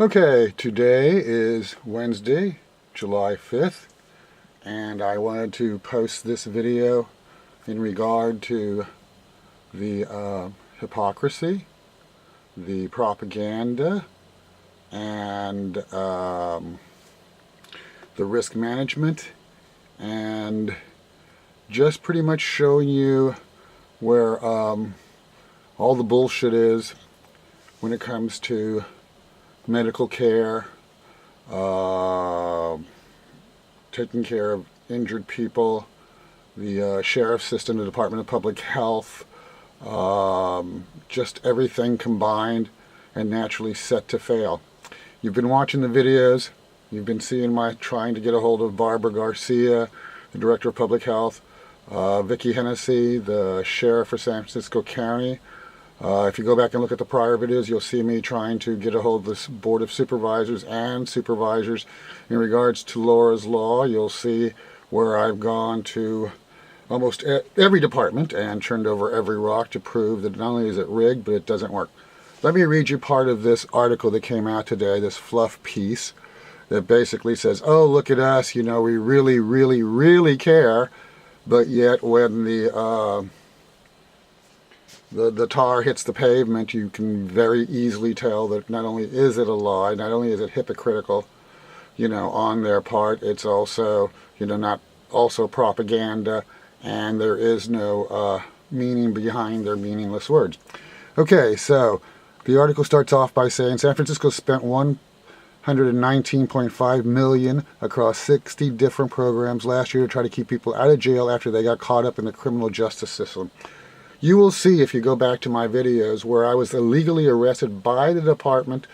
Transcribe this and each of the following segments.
Okay, today is Wednesday, July 5th, and I wanted to post this video in regard to the hypocrisy, the propaganda, and the risk management, and just pretty much showing you where all the bullshit is when it comes to medical care, taking care of injured people, the sheriff's system, the Department of Public Health, just everything combined and naturally set to fail. You've been watching the videos, you've been seeing my trying to get a hold of Barbara Garcia, the Director of Public Health, Vicki Hennessy, the Sheriff for San Francisco County. If you go back and look at the prior videos, you'll see me trying to get a hold of this Board of Supervisors and Supervisors in regards to Laura's Law. You'll see where I've gone to almost every department and turned over every rock to prove that not only is it rigged, but it doesn't work. Let me read you part of this article that came out today, this fluff piece that basically says, oh, look at us, you know, we really, really, really care, but yet when the tar hits the pavement, you can very easily tell that not only is it a lie, not only is it hypocritical, you know, on their part, it's also, you know, not also propaganda, and there is no meaning behind their meaningless words. Okay, so the article starts off by saying San Francisco spent $119.5 million across 60 different programs last year to try to keep people out of jail after they got caught up in the criminal justice system. You will see, if you go back to my videos, where I was illegally arrested by the Department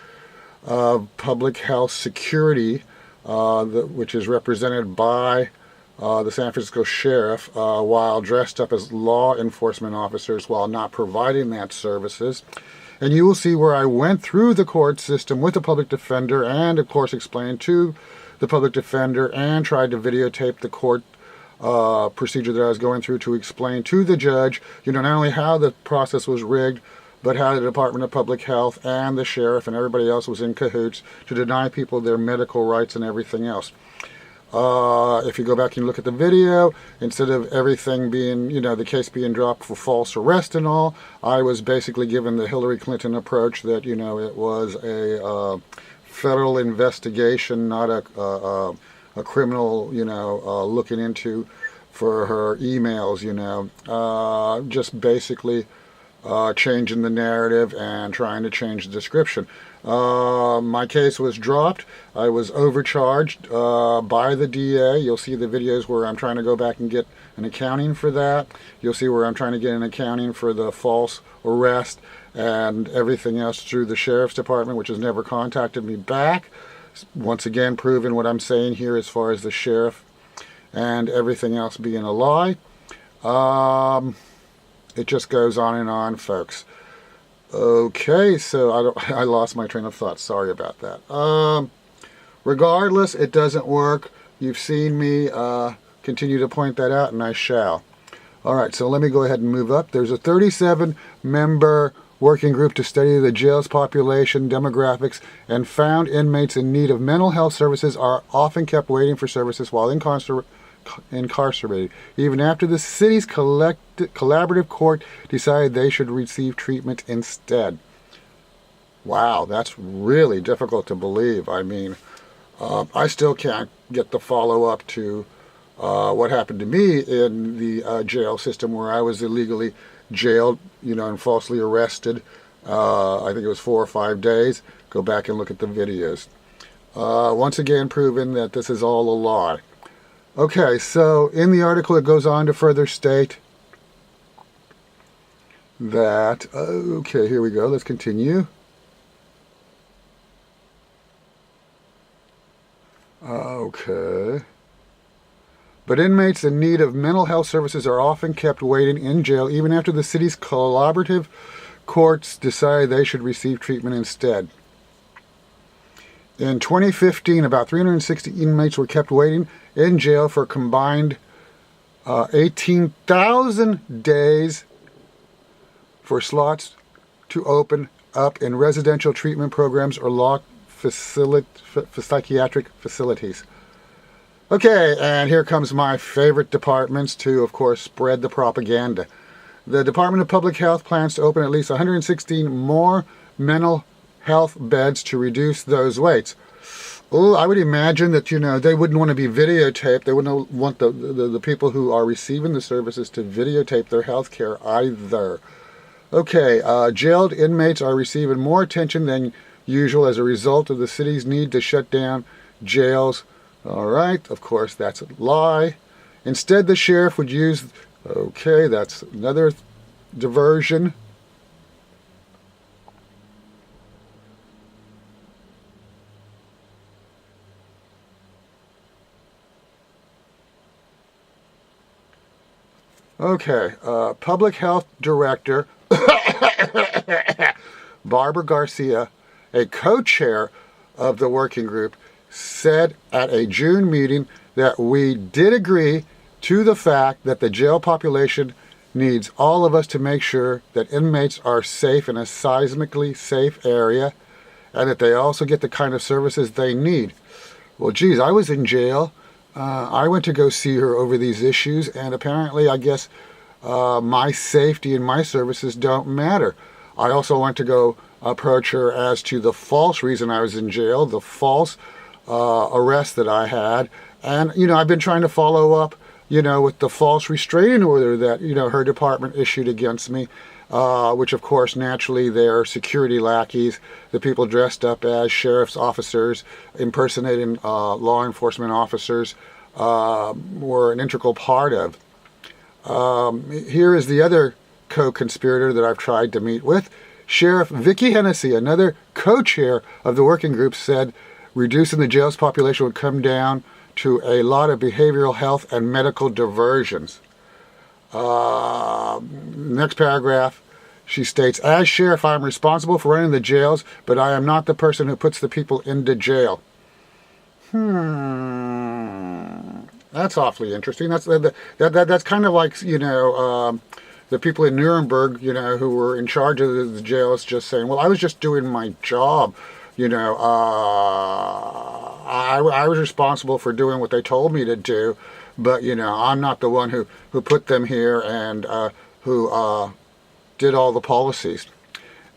of Public Health Security, which is represented by the San Francisco Sheriff, while dressed up as law enforcement officers while not providing that services. And you will see where I went through the court system with the public defender and, of course, explained to the public defender and tried to videotape the court procedure that I was going through to explain to the judge, you know, not only how the process was rigged, but how the Department of Public Health and the sheriff and everybody else was in cahoots to deny people their medical rights and everything else. If you go back and look at the video, instead of everything being, you know, the case being dropped for false arrest and all, I was basically given the Hillary Clinton approach that, you know, it was a federal investigation, not a criminal, you know, looking into for her emails, you know, just basically changing the narrative and trying to change the description. My case was dropped. I was overcharged by the DA. You'll see the videos where I'm trying to go back and get an accounting for that. You'll see where I'm trying to get an accounting for the false arrest and everything else through the Sheriff's Department, which has never contacted me back. Once again, proving what I'm saying here as far as the sheriff and everything else being a lie. It just goes on, folks. Okay, so I lost my train of thought. Sorry about that. Regardless, it doesn't work. You've seen me continue to point that out, and I shall. All right, so let me go ahead and move up. There's a 37-member working group to study the jail's population demographics and found inmates in need of mental health services are often kept waiting for services while incarcerated, even after the city's collaborative court decided they should receive treatment instead. Wow, that's really difficult to believe. I mean, I still can't get the follow-up to what happened to me in the jail system where I was illegally jailed, you know, and falsely arrested. I think it was 4 or 5 days. Go back and look at the videos. Once again, proven that this is all a lie. Okay, so in the article it goes on to further state that, okay, here we go, let's continue. Okay. But inmates in need of mental health services are often kept waiting in jail even after the city's collaborative courts decide they should receive treatment instead. In 2015, about 360 inmates were kept waiting in jail for a combined 18,000 days for slots to open up in residential treatment programs or locked psychiatric facilities. Okay, and here comes my favorite departments to, of course, spread the propaganda. The Department of Public Health plans to open at least 116 more mental health beds to reduce those waits. Oh, I would imagine that, they wouldn't want to be videotaped. They wouldn't want the people who are receiving the services to videotape their health care either. Okay, jailed inmates are receiving more attention than usual as a result of the city's need to shut down jails. All right, of course, that's a lie. Instead, the sheriff would use... Okay, that's another diversion. Okay, Public Health Director Barbara Garcia, a co-chair of the working group, said at a June meeting that we did agree to the fact that the jail population needs all of us to make sure that inmates are safe in a seismically safe area and that they also get the kind of services they need. Well, geez, I was in jail. I went to go see her over these issues, and apparently, I guess, my safety and my services don't matter. I also went to go approach her as to the false reason I was in jail, the false arrest that I had. And, I've been trying to follow up, with the false restraining order that, her department issued against me, which, of course, naturally, they're security lackeys, the people dressed up as sheriff's officers, impersonating law enforcement officers, were an integral part of. Here is the other co-conspirator that I've tried to meet with. Sheriff Vicki Hennessy, another co-chair of the working group, said reducing the jail's population would come down to a lot of behavioral health and medical diversions. Next paragraph, she states, as sheriff, I'm responsible for running the jails, but I am not the person who puts the people into jail. That's awfully interesting. That's kind of like, the people in Nuremberg, who were in charge of the jails just saying, well, I was just doing my job. I was responsible for doing what they told me to do, but, I'm not the one who put them here and who did all the policies.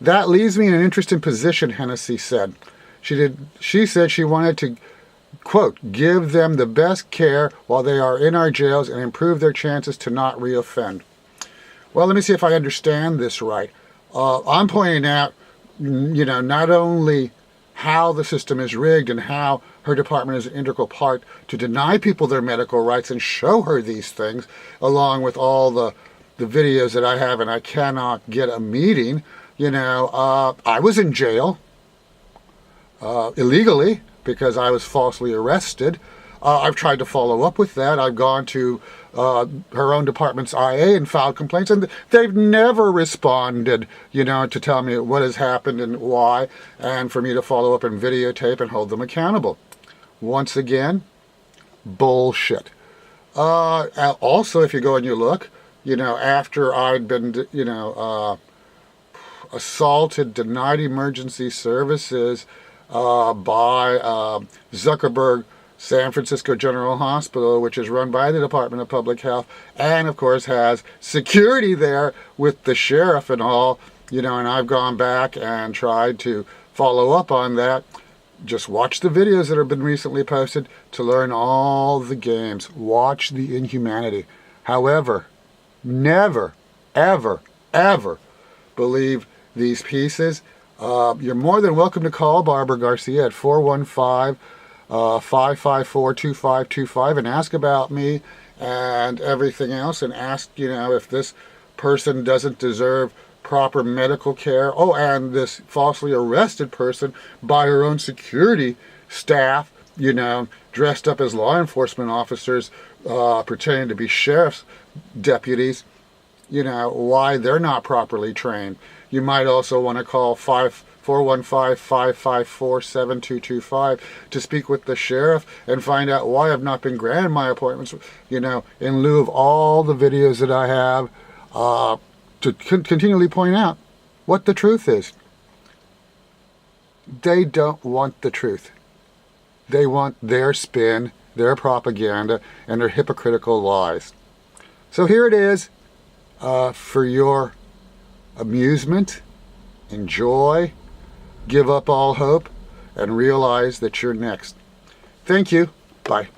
That leaves me in an interesting position, Hennessy said. She said she wanted to, quote, give them the best care while they are in our jails and improve their chances to not reoffend. Well, let me see if I understand this right. I'm pointing out, not only how the system is rigged and how her department is an integral part to deny people their medical rights and show her these things, along with all the videos that I have, and I cannot get a meeting. I was in jail illegally because I was falsely arrested. I've tried to follow up with that. I've gone to her own department's IA and filed complaints, and they've never responded, to tell me what has happened and why, and for me to follow up and videotape and hold them accountable. Once again, bullshit. Also, if you go and you look, after I'd been, assaulted, denied emergency services by Zuckerberg San Francisco General Hospital, which is run by the Department of Public Health, and of course has security there with the sheriff and all, and I've gone back and tried to follow up on that. Just watch the videos that have been recently posted to learn all the games. Watch the inhumanity. However, never, ever, ever believe these pieces. You're more than welcome to call Barbara Garcia at 415-554-2525 and ask about me and everything else, and ask, if this person doesn't deserve proper medical care. Oh, and this falsely arrested person by her own security staff, dressed up as law enforcement officers, pretending to be sheriff's deputies, why they're not properly trained. You might also want to call 415-554-7225 to speak with the sheriff and find out why I've not been granted my appointments, in lieu of all the videos that I have, to continually point out what the truth is. They don't want the truth. They want their spin, their propaganda, and their hypocritical lies. So here it is, for your amusement. Enjoy, give up all hope, and realize that you're next. Thank you. Bye.